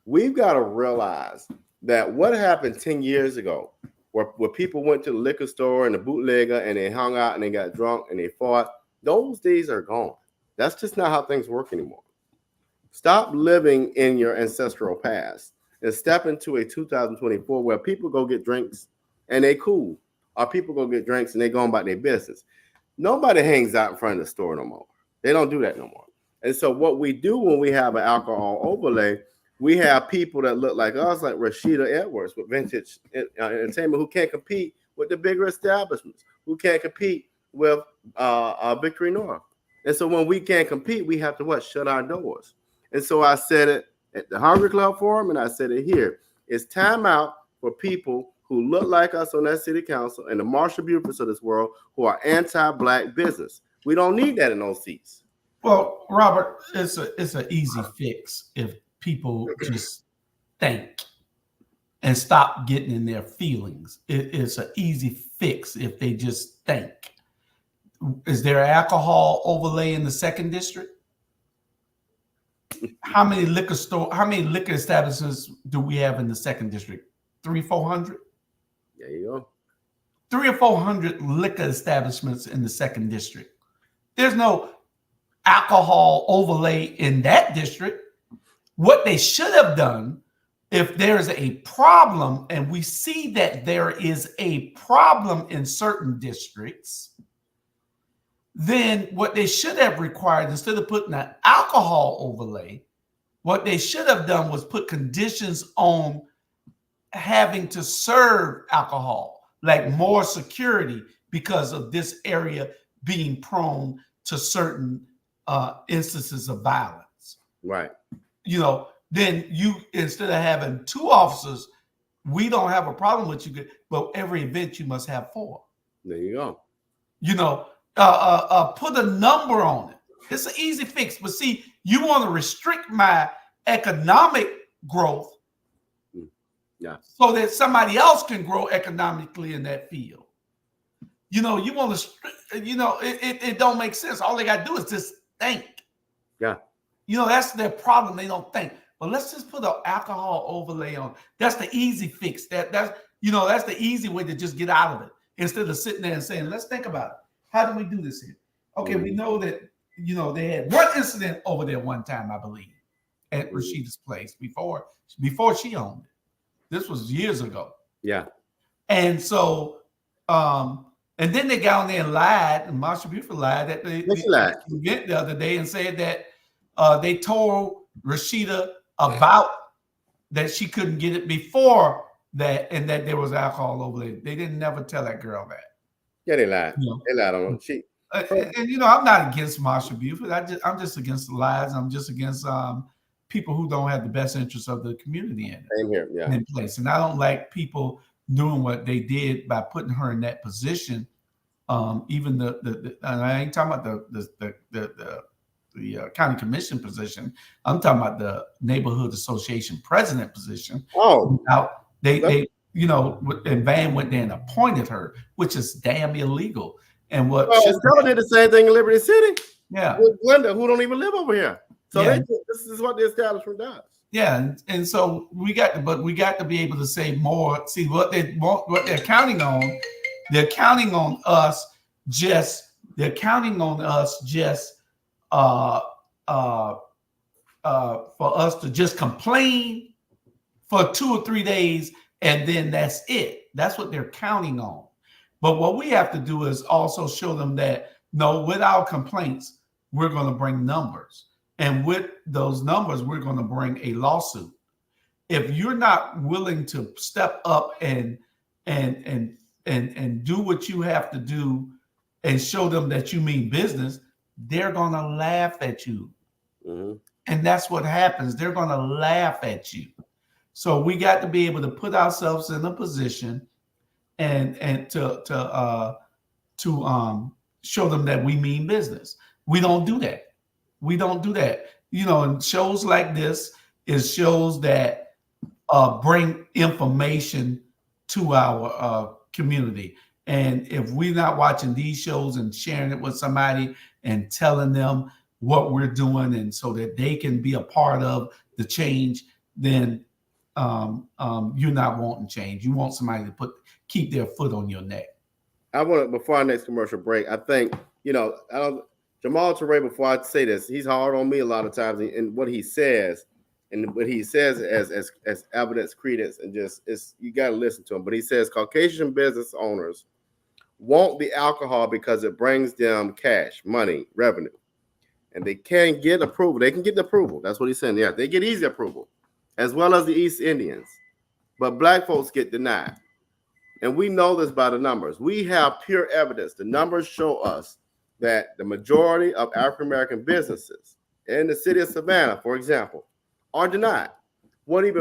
Speaker 1: We've got to realize that what happened 10 years ago, where people went to the liquor store and the bootlegger and they hung out and they got drunk and they fought, those days are gone. That's just not how things work anymore. Stop living in your ancestral past and step into a 2024 where people go get drinks and they cool, or people go get drinks and they go about their business. Nobody hangs out in front of the store no more. They don't do that no more. And so what we do when we have an alcohol overlay, we have people that look like us, like Rashida Edwards with Vintage Entertainment, who can't compete with the bigger establishments, who can't compete with Victory North. And so when we can't compete, we have to shut our doors. And so I said it at the Hungry Club Forum, and I said it here. It's time out for people who look like us on that city council and the Marshall Bufords of this world who are anti-Black business. We don't need that in those seats.
Speaker 2: Well, Robert, it's an easy fix if people just think and stop getting in their feelings. It's an easy fix if they just think. Is there alcohol overlay in the 2nd district? How many liquor establishments do we have in the 2nd district? 300-400?
Speaker 1: There you go.
Speaker 2: 300 or 400 liquor establishments in the 2nd district. There's no alcohol overlay in that district. What they should have done, if there's a problem, and we see that there is a problem in certain districts, then what they should have required, instead of putting an alcohol overlay, what they should have done was put conditions on having to serve alcohol, like more security because of this area being prone to certain instances of violence.
Speaker 1: Right.
Speaker 2: You know, then you, instead of having 2 officers, we don't have a problem with you, but every event you must have 4.
Speaker 1: There you go.
Speaker 2: You know, put a number on it. It's an easy fix. But see, you want to restrict my economic growth so that somebody else can grow economically in that field. You want to, it don't make sense. All they got to do is just think.
Speaker 1: Yeah.
Speaker 2: That's their problem. They don't think. But let's just put an alcohol overlay on. That's the easy fix. That's the easy way to just get out of it instead of sitting there and saying, let's think about it. How do we do this here? Okay, we know that, they had one incident over there one time, I believe, at Rashida's place before she owned it. This was years ago.
Speaker 1: Yeah.
Speaker 2: And so, and then they got on there and lied, and Marsha Buford lied that they event the other day and said that they told Rashida about that she couldn't get it before that, and that there was alcohol over there. They didn't never tell that girl that.
Speaker 1: Yeah, they lied. They lied on her.
Speaker 2: And I'm not against Marsha Buford. I'm just against the lies. I'm just against people who don't have the best interests of the community in place. And I don't like people doing what they did by putting her in that position. Even and I ain't talking about the county commission position. I'm talking about the neighborhood association president position.
Speaker 1: Oh,
Speaker 2: now they and Van went there and appointed her, which is damn illegal. And what
Speaker 1: Stella did the same thing in Liberty City.
Speaker 2: Yeah,
Speaker 1: with Glenda, who don't even live over here. So this is what the establishment does.
Speaker 2: Yeah, and so we got to be able to say more. See what they're counting on. They're counting on us just. They're counting on us just for us to just complain for 2 or 3 days, and then that's it. That's what they're counting on. But what we have to do is also show them that no, with our complaints, we're going to bring numbers. And with those numbers, we're going to bring a lawsuit. If you're not willing to step up and do what you have to do and show them that you mean business, they're going to laugh at you. Mm-hmm. And that's what happens. They're going to laugh at you. So we got to be able to put ourselves in a position and to show them that we mean business. We don't do that. We don't do that. And shows like this is shows that bring information to our community. And if we're not watching these shows and sharing it with somebody and telling them what we're doing, and so that they can be a part of the change, then you're not wanting change. You want somebody to keep their foot on your neck.
Speaker 1: I want to, before our next commercial break, I think, Jamal Touré, before I say this, he's hard on me a lot of times in what he says, and what he says as evidence, credence, and you got to listen to him. But he says Caucasian business owners want the alcohol because it brings them cash, money, revenue, and they can get approval. They can get the approval. That's what he's saying. Yeah, they get easy approval, as well as the East Indians, but black folks get denied. And we know this by the numbers. We have pure evidence. The numbers show us that the majority of African-American businesses in the city of Savannah, for example, are denied. I'm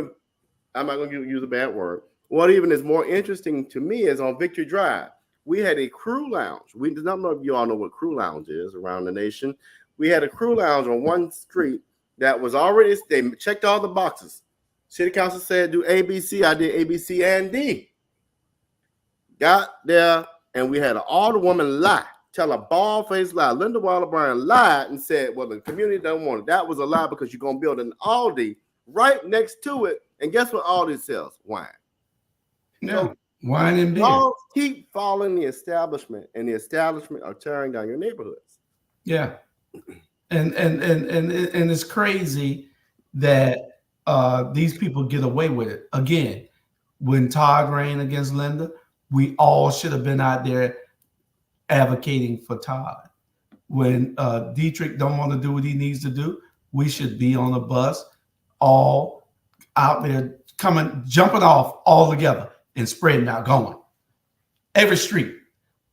Speaker 1: not going to use a bad word. What even is more interesting to me is on Victory Drive, we had a crew lounge. We do not know if you all know what crew lounge is around the nation. We had a crew lounge on one street that was already, they checked all the boxes. City council said do ABC. I did ABC and D. Got there, and we had an alderwoman lie, tell a bald-faced lie. Linda Wilder Bryan lied and said, well, the community don't want it. That was a lie because you're going to build an Aldi right next to it. And guess what Aldi sells? Wine.
Speaker 2: No, wine and beer.
Speaker 1: Y'all keep following the establishment, and the establishment are tearing down your neighborhoods.
Speaker 2: Yeah. And it's crazy that these people get away with it. Again, when Todd ran against Linda, we all should have been out there advocating for Todd. When Dietrich don't want to do what he needs to do, we should be on a bus, all out there jumping off all together and spreading out, going. Every street,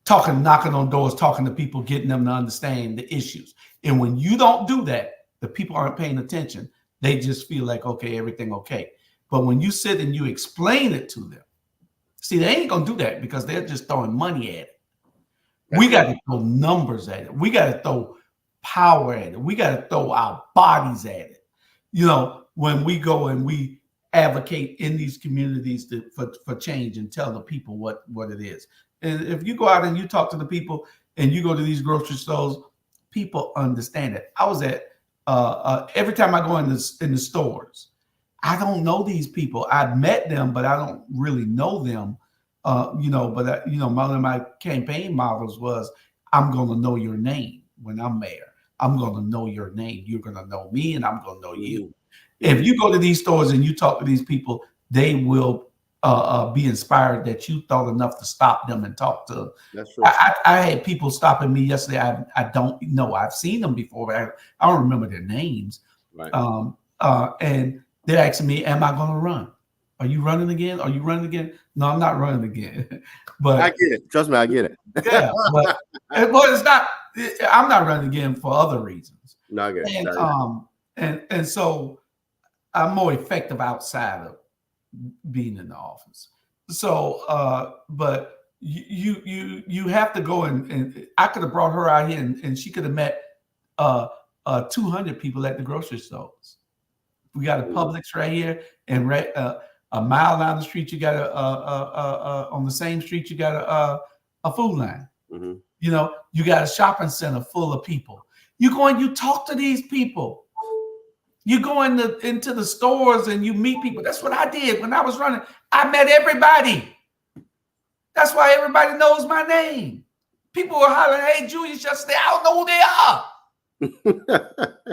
Speaker 2: knocking on doors, talking to people, getting them to understand the issues. And when you don't do that, the people aren't paying attention. They just feel like, okay, everything okay. But when you sit and you explain it to them, see, they ain't going to do that because they're just throwing money at it. We got to throw numbers at it. We got to throw power at it. We got to throw our bodies at it. You know, when we go and we advocate in these communities for change and tell the people what it is. And if you go out and you talk to the people and you go to these grocery stores, people understand it. I was at every time I go in the stores, I don't know these people. I've met them, but I don't really know them. You know, but one of my campaign models was, I'm going to know your name when I'm mayor. I'm going to know your name. You're going to know me, and I'm going to know you. If you go to these stores and you talk to these people, they will be inspired that you thought enough to stop them and talk to them.
Speaker 1: That's true.
Speaker 2: I had people stopping me yesterday. I don't know. I've seen them before, but I don't remember their names.
Speaker 1: Right.
Speaker 2: And they're asking me, am I going to run? Are you running again? Are you running again? No, I'm not running again. But
Speaker 1: I get it. Trust me, I get it.
Speaker 2: Yeah, but it's not. I'm not running again for other reasons.
Speaker 1: No, I get it.
Speaker 2: And so I'm more effective outside of being in the office. So, but you have to go and I could have brought her out here and she could have met 200 people at the grocery stores. We got a Publix right here, and a mile down the street, you got on the same street, you got a Food Line.
Speaker 1: Mm-hmm.
Speaker 2: You know, you got a shopping center full of people. You go and you talk to these people. You go into the stores and you meet people. That's what I did when I was running. I met everybody. That's why everybody knows my name. People were hollering, "Hey, Julius," yesterday. I don't know who they are.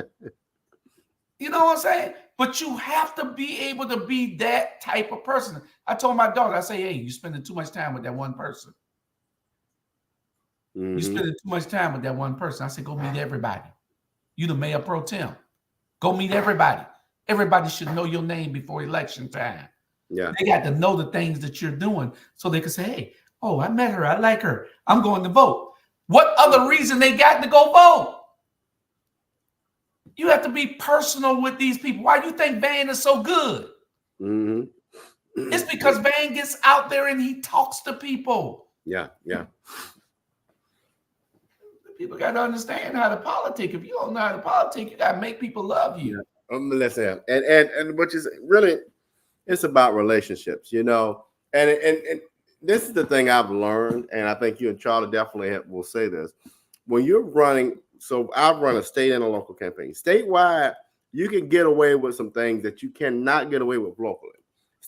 Speaker 2: You know what I'm saying? But you have to be able to be that type of person. I told my daughter, I say, "Hey, you're spending too much time with that one person.
Speaker 1: Mm-hmm.
Speaker 2: You're spending too much time with that one person." I said, "Go meet everybody. You the mayor pro tem. Go meet everybody. Everybody should know your name before election time."
Speaker 1: Yeah.
Speaker 2: They got to know the things that you're doing so they can say, "Hey, oh, I met her. I like her. I'm going to vote." What other reason they got to go vote? You have to be personal with these people. Why do you think Van is so good?
Speaker 1: Mm-hmm.
Speaker 2: It's because Van gets out there and he talks to people.
Speaker 1: Yeah, yeah.
Speaker 2: People got to understand how to politic. If you don't know how to politic, you got to make people love you.
Speaker 1: Yeah. Listen, and which is really, it's about relationships, you know. And this is the thing I've learned, and I think you and Charlie definitely will say this. When you're running, so I've run a state and a local campaign. Statewide, you can get away with some things that you cannot get away with locally.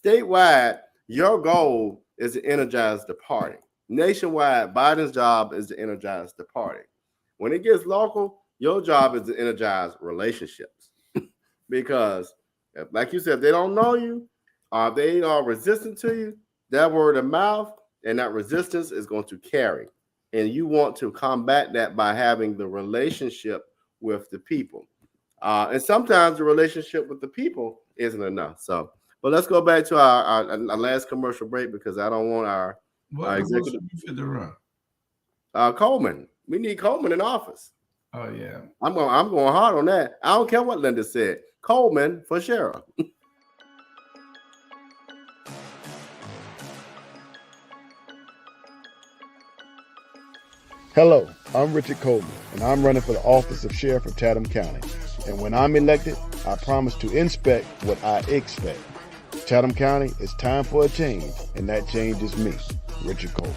Speaker 1: Statewide, your goal is to energize the party. Nationwide, Biden's job is to energize the party. When it gets local, your job is to energize relationships. Because, like you said, if they don't know you, or if they are resistant to you, that word of mouth and that resistance is going to carry. And you want to combat that by having the relationship with the people. And sometimes the relationship with the people isn't enough. So, but let's go back to our last commercial break, because I don't want our executive
Speaker 2: to run.
Speaker 1: Coleman. We need Coleman in office.
Speaker 2: Oh yeah.
Speaker 1: I'm going hard on that. I don't care what Linda said. Coleman for sheriff.
Speaker 3: Hello, I'm Richard Coleman, and I'm running for the office of Sheriff of Chatham County. And when I'm elected, I promise to inspect what I expect. Chatham County, it's time for a change, and that change is me, Richard Coleman.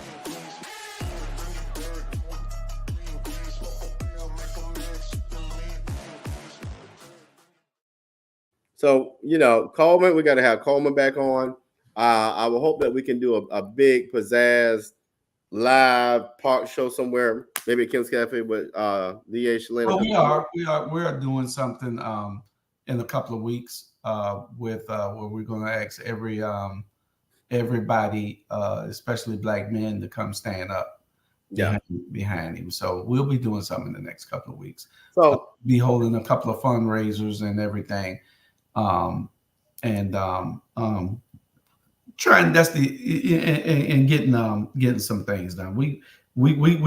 Speaker 1: So, you know, Coleman, we got to have Coleman back on. I will hope that we can do a big pizzazz live park show somewhere, maybe at Kim's Cafe with DA Shalana.
Speaker 2: We are doing something in a couple of weeks with where we're going to ask everybody, especially black men, to come stand up behind him. So we'll be doing something in the next couple of weeks.
Speaker 1: So
Speaker 2: be holding a couple of fundraisers and everything, trying that's and getting some things done. We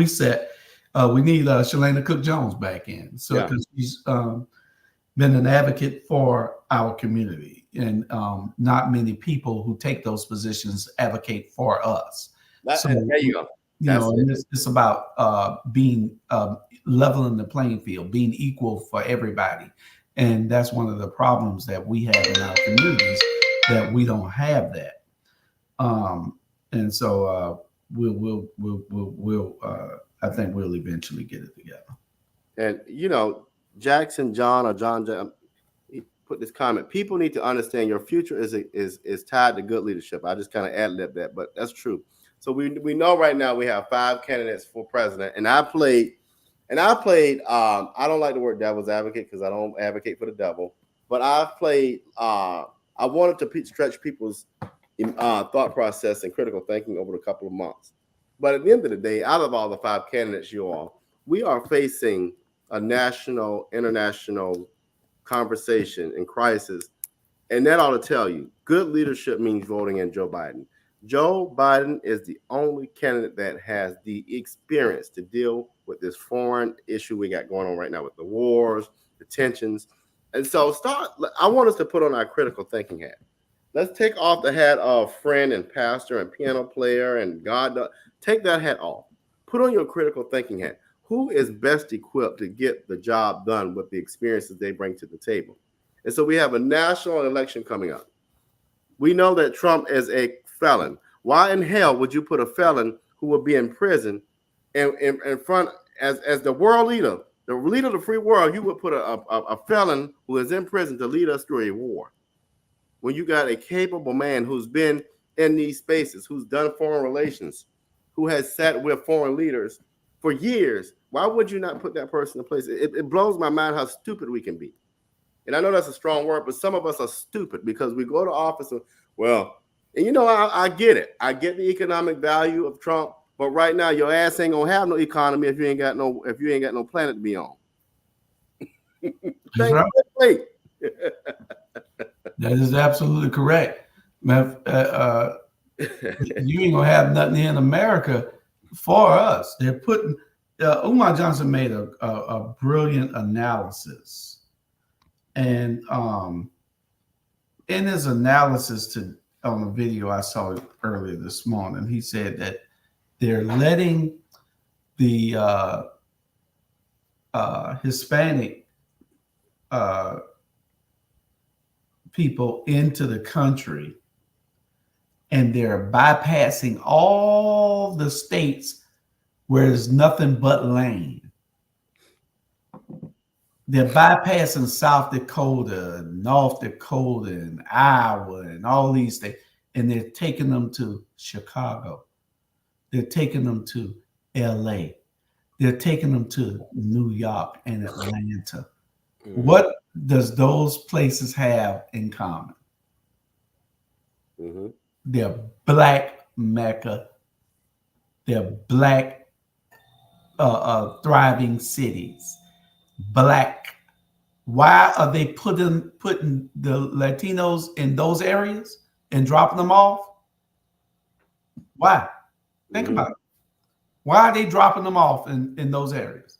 Speaker 2: set we need Shalana Cook Jones back in, so because she's been an advocate for our community, and not many people who take those positions advocate for us.
Speaker 1: There you go.
Speaker 2: And it's about being leveling the playing field, being equal for everybody. And that's one of the problems that we have in our communities, that we don't have that. And so we'll I think we'll eventually get it together.
Speaker 1: And Jackson John or John, he put this comment: people need to understand your future is tied to good leadership. I just kind of ad-libbed that, but that's true. So we know right now we have 5 candidates for president, and I played. I don't like the word devil's advocate because I don't advocate for the devil, but I played. I wanted to stretch people's thought process and critical thinking over a couple of months. But at the end of the day, out of all the 5 candidates, we are facing a national, international conversation and crisis. And that ought to tell you, good leadership means voting in Joe Biden. Joe Biden is the only candidate that has the experience to deal with this foreign issue we got going on right now with the wars, the tensions. And so I want us to put on our critical thinking hat. Let's take off the hat of friend and pastor and piano player and God. Take that hat off. Put on your critical thinking hat. Who is best equipped to get the job done with the experiences they bring to the table? And so we have a national election coming up. We know that Trump is a felon. Why in hell would you put a felon who will be in prison in front as the world leader, the leader of the free world? You would put a felon who is in prison to lead us through a war. When you got a capable man who's been in these spaces, who's done foreign relations, who has sat with foreign leaders for years, why would you not put that person in place? It blows my mind how stupid we can be. And I know that's a strong word, but some of us are stupid because we go to office and, I get it. I get the economic value of Trump, but right now your ass ain't gonna have no economy if you ain't got no planet to be on.
Speaker 2: That's right. That is absolutely correct. Man, you ain't gonna have nothing in America for us. They're putting Umar Johnson made a brilliant analysis, and in his analysis on a video I saw earlier this morning, he said that they're letting the Hispanic people into the country, and they're bypassing all the states where there's nothing but land. They're bypassing South Dakota, North Dakota, and Iowa, and all these things, and they're taking them to Chicago. They're taking them to LA. They're taking them to New York and Atlanta. Mm-hmm. What does those places have in common?
Speaker 1: Mm-hmm.
Speaker 2: They're black Mecca. They're black thriving cities. Black. Why are they putting the Latinos in those areas and dropping them off? Why? Think about it. Why are they dropping them off in those areas?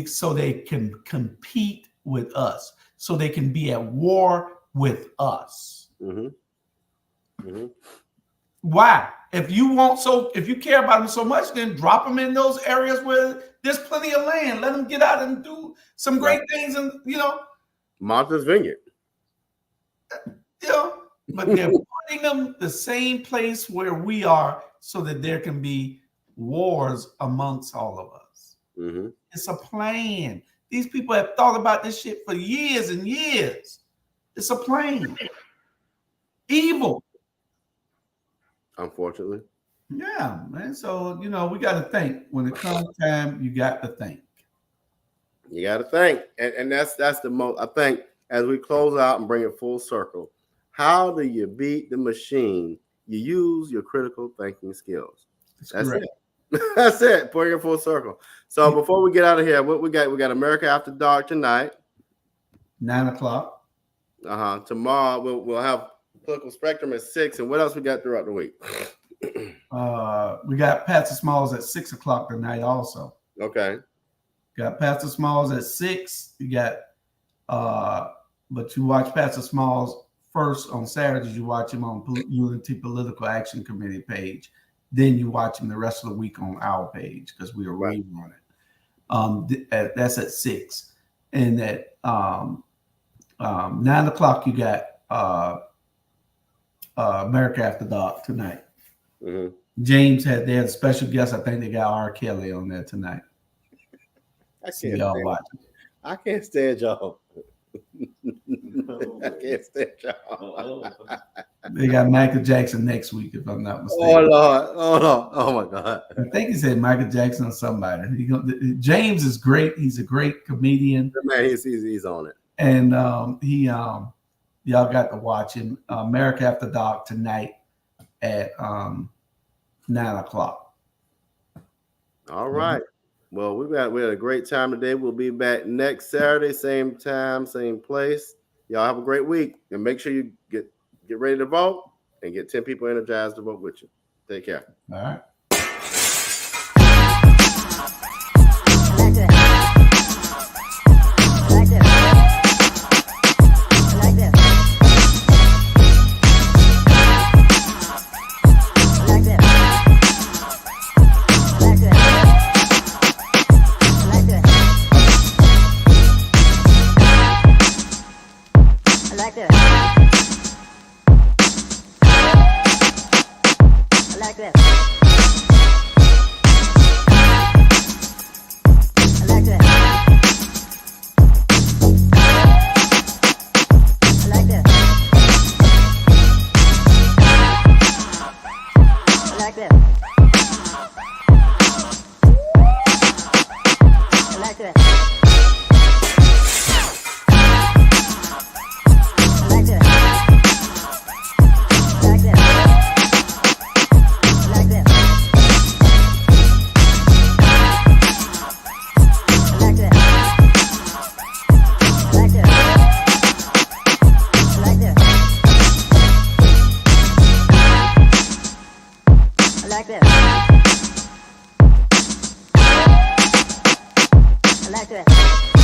Speaker 2: So they can compete with us, so they can be at war with us.
Speaker 1: Mm-hmm. Mm-hmm.
Speaker 2: Why? If you care about them so much, then drop them in those areas where there's plenty of land. Let them get out and do some great things, and
Speaker 1: Martha's Vineyard.
Speaker 2: But they're putting them the same place where we are, so that there can be wars amongst all of us.
Speaker 1: Mm-hmm.
Speaker 2: It's a plan. These people have thought about this shit for years and years. It's a plan. Evil.
Speaker 1: Unfortunately.
Speaker 2: Yeah, man. So, we got to think. When it comes time, you got to think.
Speaker 1: You got to think. And that's the most, I think, as we close out and bring it full circle, how do you beat the machine? You use your critical thinking skills. That's it. That's it. Bring it full circle. So before we get out of here, what we got? We got America After Dark tonight.
Speaker 2: 9:00.
Speaker 1: Tomorrow we'll have Political Spectrum at 6. And what else we got throughout the week?
Speaker 2: We got Pastor Smalls at 6:00 tonight also.
Speaker 1: Okay.
Speaker 2: Got Pastor Smalls at 6. You got but you watch Pastor Smalls first on Saturdays. You watch him on Unity Political Action Committee page. Then you watch them the rest of the week on our page because we are
Speaker 1: Right.
Speaker 2: rerun it. That's at 6, and at 9 o'clock you got America After Dark tonight.
Speaker 1: Mhm.
Speaker 2: James they had a special guest. I think they got R. Kelly on there tonight.
Speaker 1: I
Speaker 2: So
Speaker 1: can't
Speaker 2: y'all
Speaker 1: stand
Speaker 2: watch.
Speaker 1: I can't stand y'all. I can't stand y'all.
Speaker 2: They got Michael Jackson next week, if I'm not
Speaker 1: Oh
Speaker 2: mistaken.
Speaker 1: Lord! Oh Lord! Oh my God!
Speaker 2: I think he said Michael Jackson or somebody. James is great. He's a great comedian,
Speaker 1: Man, he's on it.
Speaker 2: and y'all got to watch him. America After Dark tonight at 9 o'clock.
Speaker 1: All right. Well, we had a great time today. We'll be back next Saturday, same time, same place. Y'all have a great week, and make sure you get ready to vote and get 10 people energized to vote with you. Take care.
Speaker 2: All right.
Speaker 4: like that.